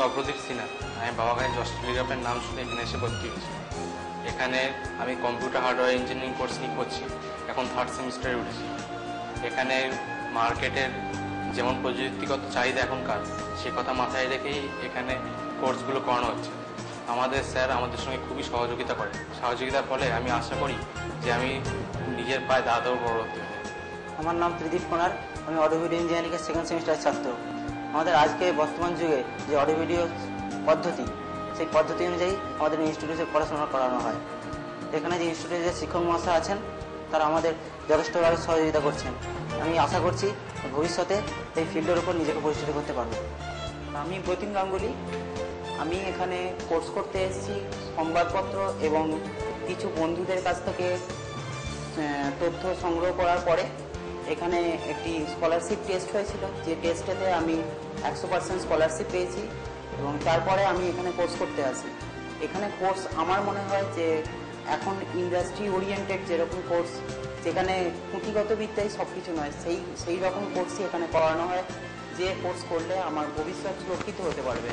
অগ্রদীপ সিনহা। আমি বাবাগঞ্জ অস্ট্রেলিয়ার নাম শুনে এখানে এসে ভর্তি হয়েছি। এখানে আমি কম্পিউটার হার্ডওয়্যার ইঞ্জিনিয়ারিং কোর্স নিয়ে করছি, এখন 3rd সেমিস্টারে উঠেছি। এখানে মার্কেটের যেমন প্রযুক্তিগত চাহিদা এখনকার, সে কথা মাথায় রেখেই এখানে কোর্সগুলো করানো হচ্ছে। আমাদের স্যার আমাদের সঙ্গে খুবই সহযোগিতার ফলে আমি আশা করি যে আমি নিজের পায়ে দাঁড়াতেও পরবর্তী হব। আমার নাম ত্রিদীপ কুমার, আমি অডিও ভিডিও ইঞ্জিনিয়ারিংয়ের 2nd সেমিস্টার ছাত্র। আমাদের আজকে বর্তমান যুগে যে অডিও ভিডিও পদ্ধতি, সেই পদ্ধতি অনুযায়ী আমাদের ইনস্টিটিউটে পড়াশোনা করানো হয়। এখানে যে ইনস্টিটিউটে যে শিক্ষক মহাশয় আছেন, তারা আমাদের যথেষ্টভাবে সহযোগিতা করছেন। আমি আশা করছি ভবিষ্যতে এই ফিল্ডের উপর নিজেকে পরিচিত করতে পারব। আমি প্রতিম গাঙ্গুলি। আমি এখানে কোর্স করতে এসেছি সংবাদপত্র এবং কিছু বন্ধুদের কাছ থেকে তথ্য সংগ্রহ করার পরে এখানে একটি স্কলারশিপ টেস্ট হয়েছিল, যে টেস্টেতে আমি 100% স্কলারশিপ পেয়েছি এবং তারপরে আমি এখানে কোর্স করতে আসি। এখানে কোর্স আমার মনে হয় যে এখন ইন্ডাস্ট্রি ওরিয়েন্টেড যেরকম কোর্স, যেখানে পুঁথিগত বিদ্যায় সব কিছু নয়, সেই রকম কোর্সই এখানে করানো হয়, যে কোর্স করলে আমার ভবিষ্যৎ সুরক্ষিত হতে পারবে।